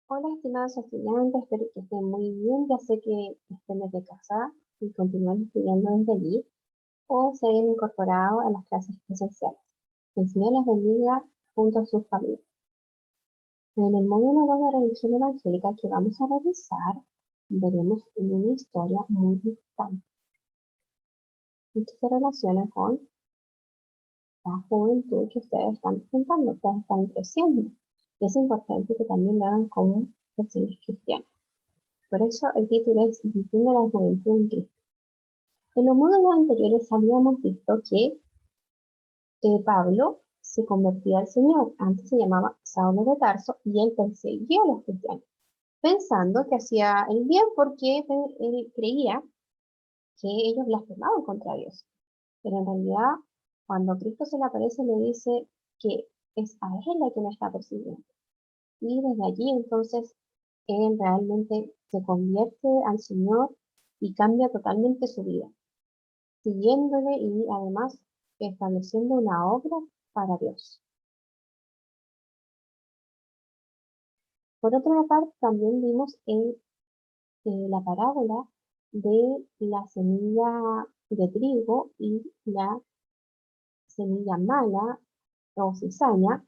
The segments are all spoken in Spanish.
Hola, estimados estudiantes, espero que estén muy bien. Ya sé que estén desde casa y continúan estudiando desde allí o se hayan incorporado a las clases presenciales. Que el Señor les bendiga junto a sus familias. En el módulo 2 de religión evangélica que vamos a revisar, veremos una historia muy importante y que se relaciona con la juventud que ustedes están enfrentando, ustedes están creciendo. Y es importante que también lo hagan como personas cristianas. Por eso el título es Viviendo la juventud en Cristo. En los módulos anteriores habíamos visto que Pablo se convertía al Señor. Antes se llamaba Saulo de Tarso y él perseguía a los cristianos, pensando que hacía el bien porque él creía que ellos blasfemaban contra Dios. Pero en realidad, cuando Cristo se le aparece, le dice que es a él la que no está persiguiendo. Y desde allí entonces él realmente se convierte al Señor y cambia totalmente su vida, siguiéndole y además estableciendo una obra para Dios. Por otra parte, también vimos en la parábola de la semilla de trigo y la semilla mala o cizaña,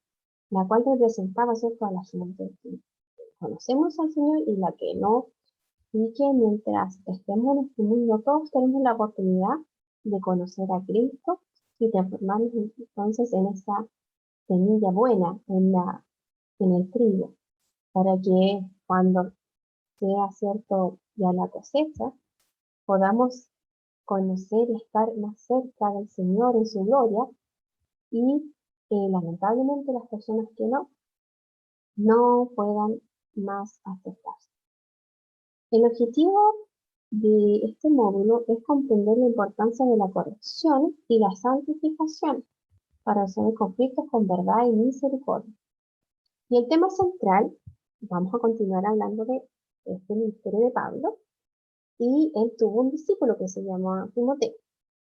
la cual representaba, ¿cierto?, a la gente que conocemos al Señor y la que no, y que mientras estemos en este mundo todos tenemos la oportunidad de conocer a Cristo y transformarnos entonces en esa semilla buena, en el trigo, para que cuando sea cierto ya la cosecha, podamos conocer y estar más cerca del Señor en su gloria y lamentablemente las personas que no puedan más aceptarse. El objetivo de este módulo es comprender la importancia de la corrección y la santificación para resolver conflictos con verdad y misericordia. Y el tema central, vamos a continuar hablando de este ministerio de Pablo, y él tuvo un discípulo que se llamó Timoteo.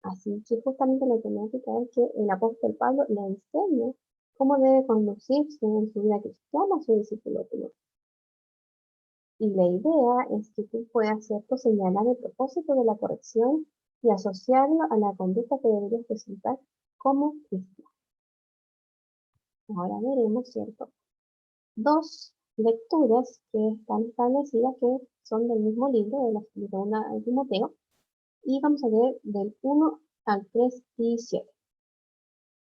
Así que justamente la temática es que el apóstol Pablo le enseña cómo debe conducirse en su vida cristiana a su discípulo Timoteo. Y la idea es que tú puedas, ¿cierto?, señalar el propósito de la corrección y asociarlo a la conducta que deberías presentar como cristiano. Ahora veremos, ¿cierto?, dos lecturas que están establecidas que son del mismo libro, de la segunda de Timoteo, y vamos a leer del 1 al 3 y 7.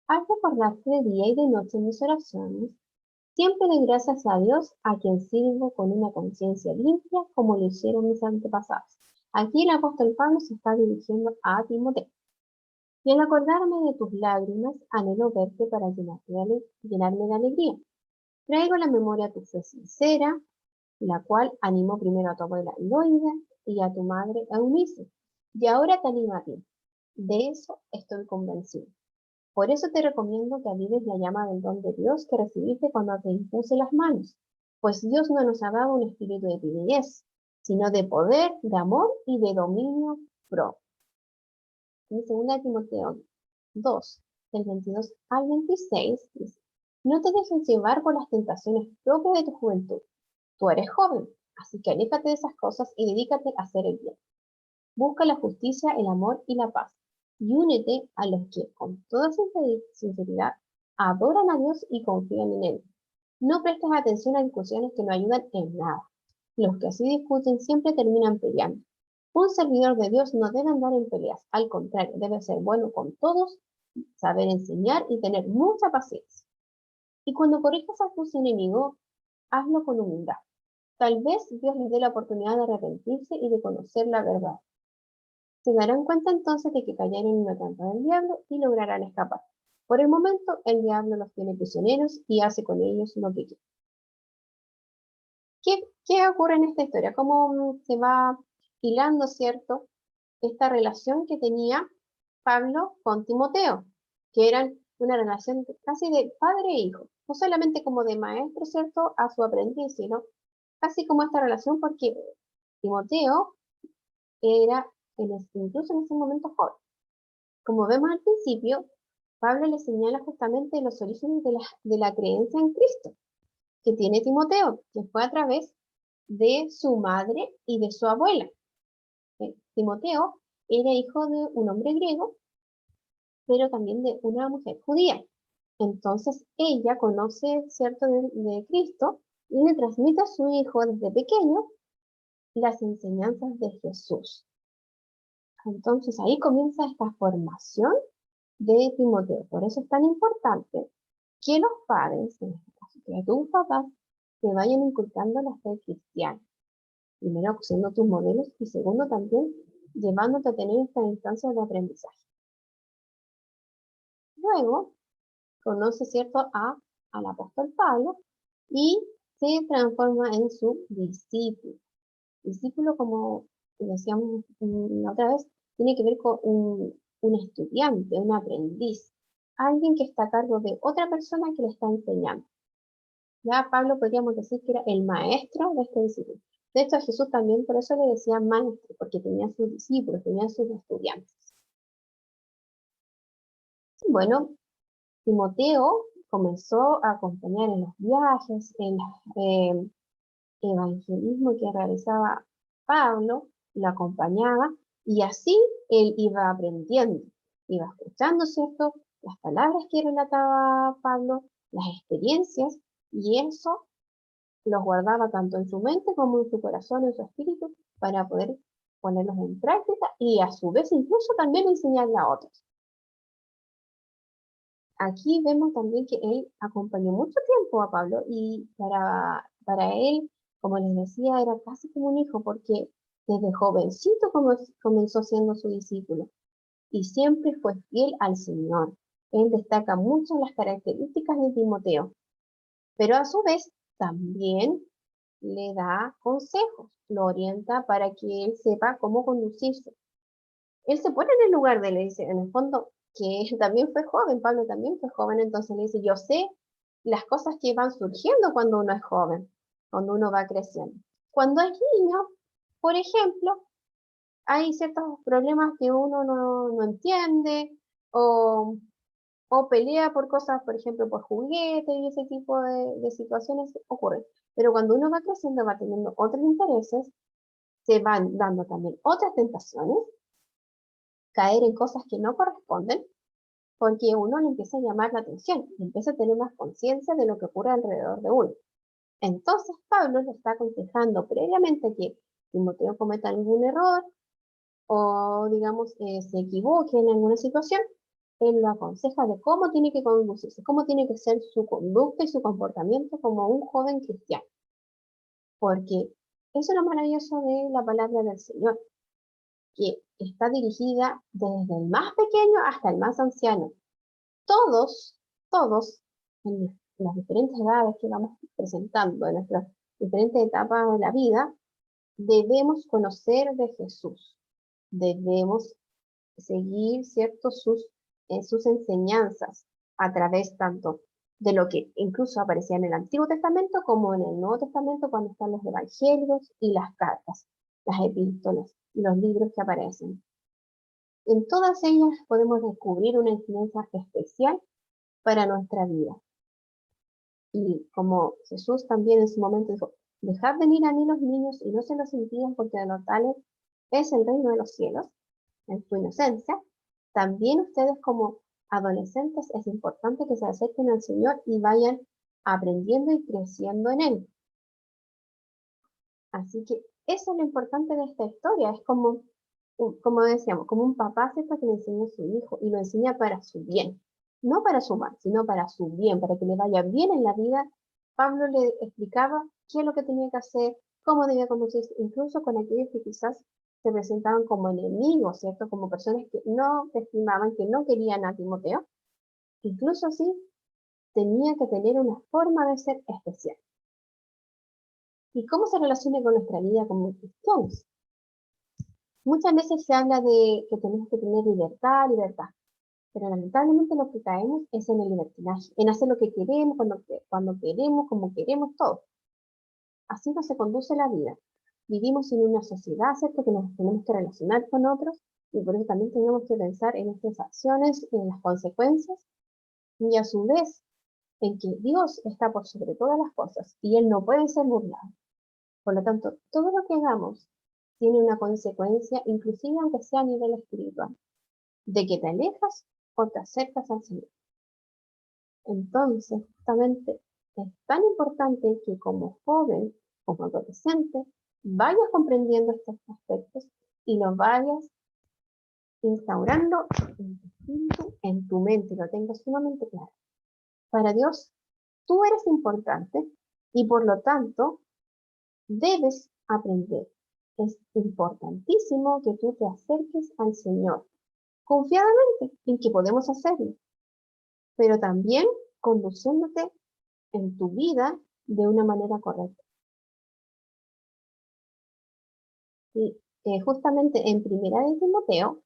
Al recordarte de día y de noche en mis oraciones, siempre doy gracias a Dios, a quien sirvo con una conciencia limpia, como lo hicieron mis antepasados. Aquí el apóstol Pablo se está dirigiendo a Timoteo. Y al acordarme de tus lágrimas, anhelo verte para llenarme de alegría. Traigo a la memoria tu fe sincera, la cual animó primero a tu abuela Loida y a tu madre Eunice, y ahora te anima a ti. De eso estoy convencido. Por eso te recomiendo que avives la llama del don de Dios que recibiste cuando te impuse las manos, pues Dios no nos ha dado un espíritu de timidez, sino de poder, de amor y de dominio propio. En 2 Timoteo 2, del 22 al 26, dice: no te dejes llevar por las tentaciones propias de tu juventud. Tú eres joven, así que aléjate de esas cosas y dedícate a hacer el bien. Busca la justicia, el amor y la paz, y únete a los que con toda sinceridad adoran a Dios y confían en Él. No prestes atención a discusiones que no ayudan en nada. Los que así discuten siempre terminan peleando. Un servidor de Dios no debe andar en peleas, al contrario, debe ser bueno con todos, saber enseñar y tener mucha paciencia. Y cuando corrijas a tus enemigos, hazlo con humildad. Tal vez Dios les dé la oportunidad de arrepentirse y de conocer la verdad. Se darán cuenta entonces de que cayeron en una trampa del diablo y lograrán escapar. Por el momento, el diablo los tiene prisioneros y hace con ellos lo que quiere. ¿Qué ocurre en esta historia? ¿Cómo se va hilando, cierto, esta relación que tenía Pablo con Timoteo, que eran una relación casi de padre e hijo, no solamente como de maestro, cierto, a su aprendiz, sino casi como esta relación porque Timoteo era incluso en ese momento joven. Como vemos al principio, Pablo le señala justamente los orígenes de la creencia en Cristo, que tiene Timoteo, que fue a través de su madre y de su abuela. Timoteo era hijo de un hombre griego, pero también de una mujer judía. Entonces ella conoce, ¿cierto?, de Cristo y le transmite a su hijo desde pequeño las enseñanzas de Jesús. Entonces ahí comienza esta formación de Timoteo. Por eso es tan importante que los padres, en este caso que tus papás, te vayan inculcando la fe cristiana. Primero, siendo tus modelos y segundo, también llevándote a tener esta instancia de aprendizaje. Luego, conoce, ¿cierto?, al apóstol Pablo y se transforma en su discípulo. Discípulo, como decíamos la otra vez, tiene que ver con un estudiante, un aprendiz, alguien que está a cargo de otra persona que le está enseñando. Ya Pablo podríamos decir que era el maestro de este discípulo. De hecho, a Jesús también por eso le decía maestro, porque tenía sus discípulos, tenía sus estudiantes. Bueno, Timoteo comenzó a acompañar en los viajes, en evangelismo que realizaba Pablo, lo acompañaba y así él iba aprendiendo, iba escuchando, ¿cierto?, las palabras que relataba Pablo, las experiencias, y eso los guardaba tanto en su mente como en su corazón, en su espíritu, para poder ponerlos en práctica y a su vez incluso también enseñarle a otros. Aquí vemos también que él acompañó mucho tiempo a Pablo y para él, como les decía, era casi como un hijo porque desde jovencito comenzó siendo su discípulo y siempre fue fiel al Señor. Él destaca mucho las características de Timoteo, pero a su vez también le da consejos, lo orienta para que él sepa cómo conducirse. Él se pone en el lugar de él, le dice, en el fondo, que él también fue joven, Pablo también fue joven, entonces le dice, yo sé las cosas que van surgiendo cuando uno es joven, cuando uno va creciendo. Cuando es niño, por ejemplo, hay ciertos problemas que uno no entiende o pelea por cosas, por ejemplo, por juguetes y ese tipo de situaciones ocurren. Pero cuando uno va creciendo, va teniendo otros intereses, se van dando también otras tentaciones, caer en cosas que no corresponden, porque uno le empieza a llamar la atención, y empieza a tener más conciencia de lo que ocurre alrededor de uno. Entonces Pablo le está aconsejando previamente que Timoteo cometa algún error o, digamos, se equivoque en alguna situación, él lo aconseja de cómo tiene que conducirse, cómo tiene que ser su conducta y su comportamiento como un joven cristiano. Porque eso es lo maravilloso de la palabra del Señor, que está dirigida desde el más pequeño hasta el más anciano. Todos, en las diferentes edades que vamos presentando, en nuestras diferentes etapas de la vida, debemos conocer de Jesús. Debemos seguir, ¿cierto?, sus enseñanzas a través tanto de lo que incluso aparecía en el Antiguo Testamento como en el Nuevo Testamento cuando están los evangelios y las cartas, las epístolas y los libros que aparecen. En todas ellas podemos descubrir una enseñanza especial para nuestra vida. Y como Jesús también en su momento dijo, dejad venir a mí los niños y no se los impidan porque de los tales es el reino de los cielos, en su inocencia, también ustedes como adolescentes es importante que se acerquen al Señor y vayan aprendiendo y creciendo en Él. Así que eso es lo importante de esta historia, es como decíamos, como un papá ¿cierto?, que le enseña a su hijo y lo enseña para su bien, no para su mal, sino para su bien, para que le vaya bien en la vida. Pablo le explicaba qué es lo que tenía que hacer, cómo debía conducirse, incluso con aquellos que quizás se presentaban como enemigos, ¿cierto? Como personas que no estimaban, que no querían a Timoteo. Incluso así, tenía que tener una forma de ser especial. ¿Y cómo se relaciona con nuestra vida como cristianos? Muchas veces se habla de que tenemos que tener libertad, pero lamentablemente lo que caemos es en el libertinaje, en hacer lo que queremos, cuando queremos, como queremos, todo. Así no se conduce la vida. Vivimos en una sociedad, ¿cierto?, que nos tenemos que relacionar con otros y por eso también tenemos que pensar en nuestras acciones, en las consecuencias y a su vez en que Dios está por sobre todas las cosas y Él no puede ser burlado. Por lo tanto, todo lo que hagamos tiene una consecuencia, inclusive aunque sea a nivel espiritual, de que te alejas o te acercas al Señor. Entonces, justamente es tan importante que como joven, como adolescente, vayas comprendiendo estos aspectos y los vayas instaurando en tu espíritu, en tu mente, lo tengas sumamente claro. Para Dios, tú eres importante y por lo tanto debes aprender. Es importantísimo que tú te acerques al Señor, confiadamente en que podemos hacerlo, pero también conduciéndote en tu vida de una manera correcta. Y justamente en Primera de Timoteo,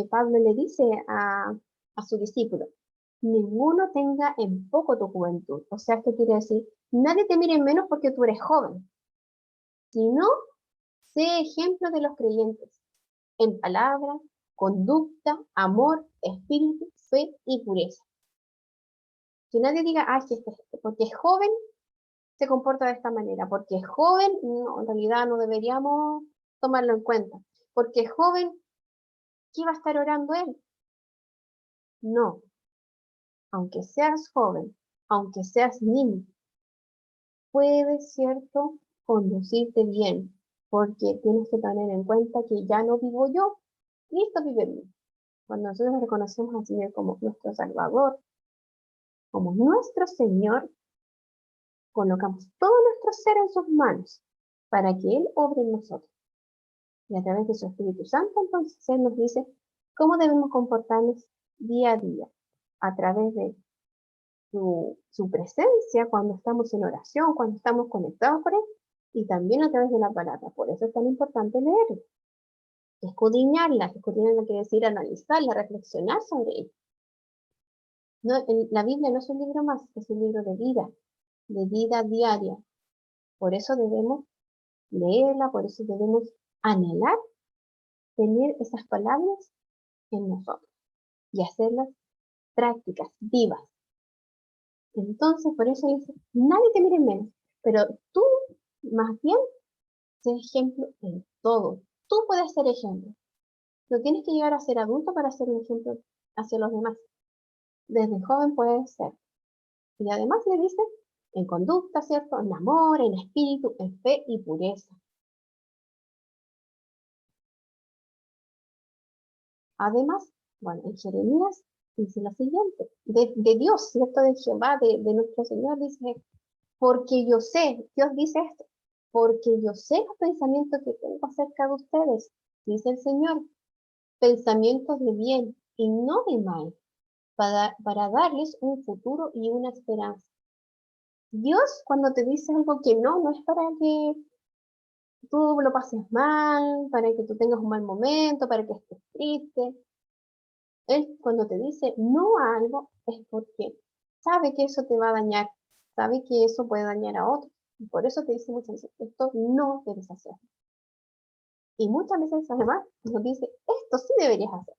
Pablo le dice a su discípulo, ninguno tenga en poco tu juventud. O sea, esto quiere decir, nadie te mire menos porque tú eres joven, sino sé ejemplo de los creyentes en palabra, conducta, amor, espíritu, fe y pureza. Que nadie diga, ah, que porque es joven, se comporta de esta manera, porque es joven, no, en realidad no deberíamos tomarlo en cuenta, porque es joven, ¿qué va a estar orando él? No, aunque seas joven, aunque seas niño, puedes, ¿cierto?, conducirte bien, porque tienes que tener en cuenta que ya no vivo yo, Cristo vive en mí. Cuando nosotros reconocemos al Señor como nuestro Salvador, como nuestro Señor, colocamos todo nuestro ser en sus manos para que Él obre en nosotros. Y a través de su Espíritu Santo, entonces Él nos dice cómo debemos comportarnos día a día, a través de su presencia cuando estamos en oración, cuando estamos conectados con Él, y también a través de la palabra. Por eso es tan importante leerla, escudriñarla quiere decir analizarla, reflexionar sobre ella. No, la Biblia no es un libro más, es un libro de vida diaria. Por eso debemos leerla, por eso debemos anhelar tener esas palabras en nosotros y hacerlas prácticas, vivas. Entonces, por eso dice, nadie te mire menos, pero tú más bien sé ejemplo en todo. Tú puedes ser ejemplo. No tienes que llegar a ser adulto para ser un ejemplo hacia los demás. Desde joven puedes ser. Y además le dice, en conducta, ¿cierto? En amor, en espíritu, en fe y pureza. Además, bueno, en Jeremías dice lo siguiente, de Dios, ¿cierto? De Jehová, de nuestro Señor, dice, porque yo sé, Dios dice esto, porque yo sé los pensamientos que tengo acerca de ustedes, dice el Señor, pensamientos de bien y no de mal, para darles un futuro y una esperanza. Dios, cuando te dice algo que no, no es para que tú lo pases mal, para que tú tengas un mal momento, para que estés triste. Él cuando te dice no a algo es porque sabe que eso te va a dañar, sabe que eso puede dañar a otros. Y por eso te dice muchas veces, esto no debes hacer. Y muchas veces además nos dice, esto sí deberías hacer.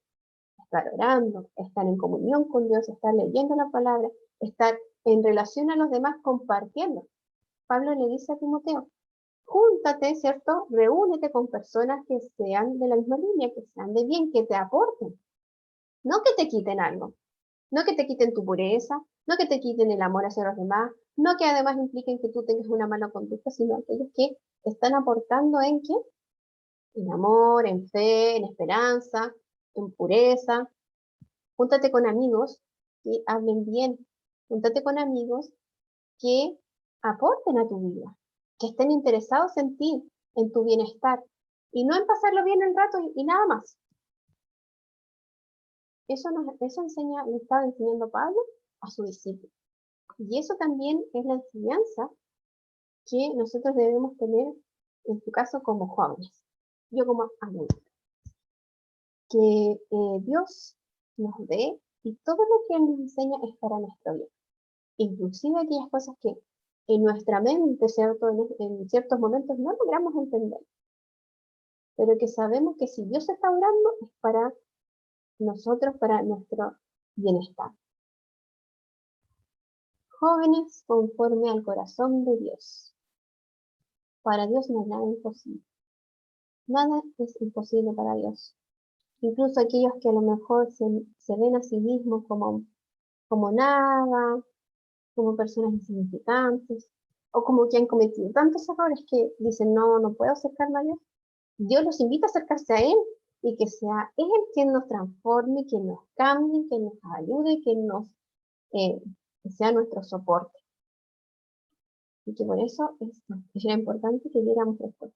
Estar orando, estar en comunión con Dios, estar leyendo la palabra, estar en relación a los demás compartiendo. Pablo le dice a Timoteo, júntate, ¿cierto? Reúnete con personas que sean de la misma línea, que sean de bien, que te aporten, no que te quiten algo. No que te quiten tu pureza, no que te quiten el amor hacia los demás, no que además impliquen que tú tengas una mala conducta, sino aquellos que están aportando en qué? En amor, en fe, en esperanza, en pureza. Júntate con amigos que hablen bien. Júntate con amigos que aporten a tu vida, que estén interesados en ti, en tu bienestar, y no en pasarlo bien el rato y nada más. Eso enseña, le estaba enseñando Pablo a su discípulo. Y eso también es la enseñanza que nosotros debemos tener, en tu caso, como jóvenes, yo como adulto. Que Dios nos dé y todo lo que Él nos enseña es para nuestro bien. Inclusive aquellas cosas que en nuestra mente, ¿cierto? En ciertos momentos no logramos entender, pero que sabemos que si Dios está hablando es para nosotros, para nuestro bienestar. jóvenes conforme al corazón de Dios. Para Dios no es nada imposible. Nada es imposible para Dios. Incluso aquellos que a lo mejor se ven a sí mismos como nada, como personas insignificantes, o como que han cometido tantos errores que dicen, no, no puedo acercarme a Dios. Dios los invita a acercarse a Él y que sea Él quien nos transforme, quien nos cambie, que nos ayude, eh, que sea nuestro soporte. Y que por eso era importante que diéramos esto.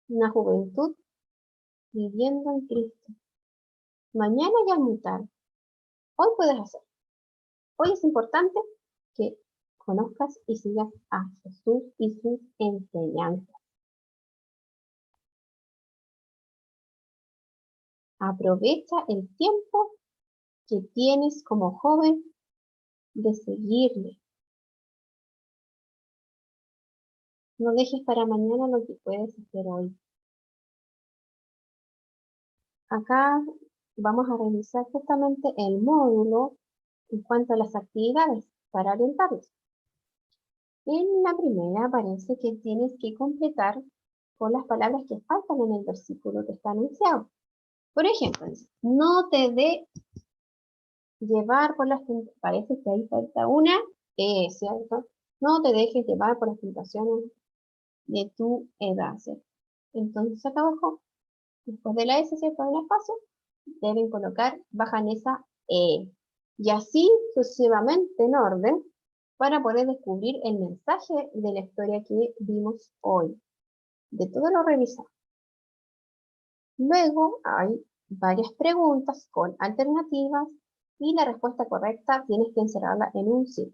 Una juventud viviendo en Cristo. Mañana ya es muy tarde. Hoy puedes hacer. Hoy es importante que conozcas y sigas a Jesús y sus enseñanzas. Aprovecha el tiempo que tienes como joven de seguirle. No dejes para mañana lo que puedes hacer hoy. Acá vamos a revisar justamente el módulo en cuanto a las actividades para orientarlos. En la primera aparece que tienes que completar con las palabras que faltan en el versículo que está anunciado. Por ejemplo, no te dé llevar por las tentaciones, parece que ahí falta una, ¿cierto? No te dejes llevar por las tentaciones de tu edad, ¿cierto? Entonces acá abajo, después de la S, ¿cierto? En el espacio, deben colocar, bajan esa E. Y así sucesivamente en orden para poder descubrir el mensaje de la historia que vimos hoy. De todo lo revisado. Luego hay varias preguntas con alternativas y la respuesta correcta tienes que encerrarla en un sí.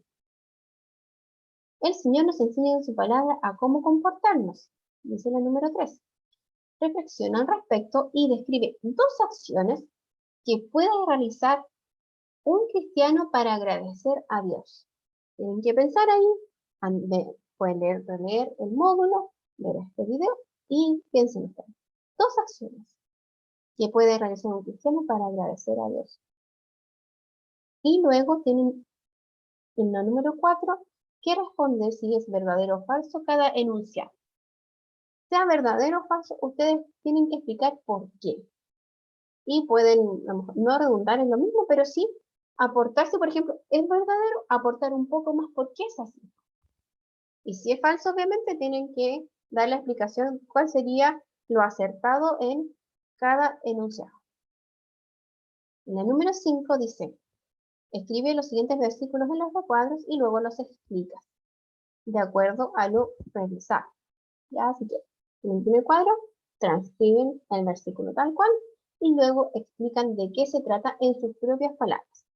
El Señor nos enseña en su palabra a cómo comportarnos, dice la número 3. Reflexiona al respecto y describe 2 acciones que puede realizar un cristiano para agradecer a Dios. Tienen que pensar ahí, pueden releer el módulo, ver este video y piensen ustedes. 2 acciones que puede realizar un cristiano para agradecer a Dios. Y luego tienen en la número 4 que responder si es verdadero o falso cada enunciado. Sea verdadero o falso, ustedes tienen que explicar por qué. Y pueden, a lo mejor, no redundar en lo mismo, pero sí aportar, si por ejemplo es verdadero, aportar un poco más por qué es así. Y si es falso, obviamente tienen que dar la explicación cuál sería lo acertado en cada enunciado. En la número 5 dice, escribe los siguientes versículos en los recuadros y luego los explicas, de acuerdo a lo revisado. Ya, así que en el primer cuadro transcriben el versículo tal cual y luego explican de qué se trata en sus propias palabras.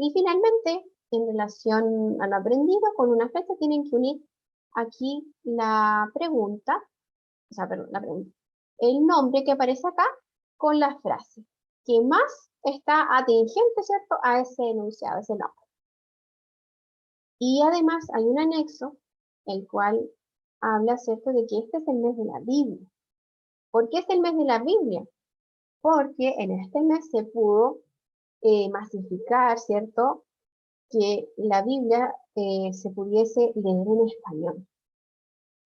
Y finalmente, en relación al aprendido, con una fecha tienen que unir aquí la pregunta, el nombre que aparece acá con la frase que más está atingente, ¿cierto?, a ese enunciado, ese nombre. Y además hay un anexo, el cual habla, ¿cierto?, de que este es el mes de la Biblia. ¿Por qué es el mes de la Biblia? Porque en este mes se pudo masificar, ¿cierto?, que la Biblia se pudiese leer en español.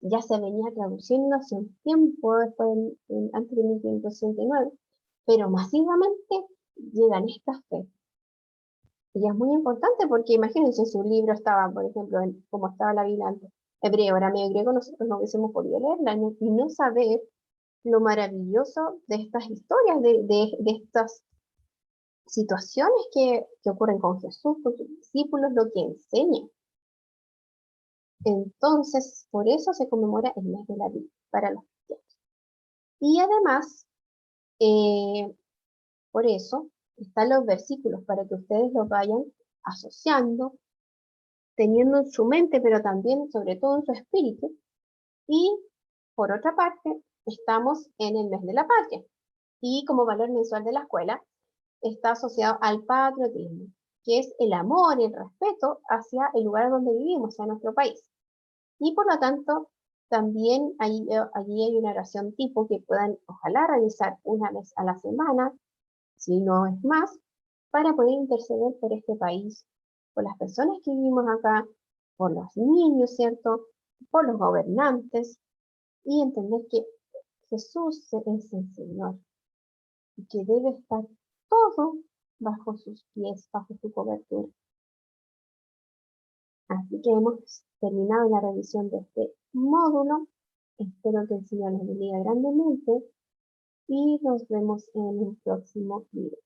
Ya se venía traduciendo hace un tiempo, después antes de 1569, pero masivamente llegan estas fechas. Y es muy importante porque imagínense, su libro estaba, por ejemplo, como estaba la Biblia antes, hebreo, arameo, griego, nosotros no hubiésemos podido leerla y no saber lo maravilloso de estas historias, de estas situaciones que ocurren con Jesús, con sus discípulos, lo que enseña. Entonces, por eso se conmemora el mes de la Biblia para los cristianos. Y además, por eso, están los versículos para que ustedes los vayan asociando, teniendo en su mente, pero también, sobre todo, en su espíritu. Y, por otra parte, estamos en el mes de la patria. Y como valor mensual de la escuela, está asociado al patriotismo, que es el amor y el respeto hacia el lugar donde vivimos, hacia nuestro país. Y por lo tanto, también allí hay una oración tipo que puedan, ojalá, realizar una vez a la semana, si no es más, para poder interceder por este país por las personas que vivimos acá, por los niños, ¿cierto? Por los gobernantes, y entender que Jesús es el Señor y que debe estar todo bajo sus pies, bajo su cobertura. Así que hemos terminado la revisión de este módulo. Espero que el Señor nos bendiga grandemente y nos vemos en un próximo video.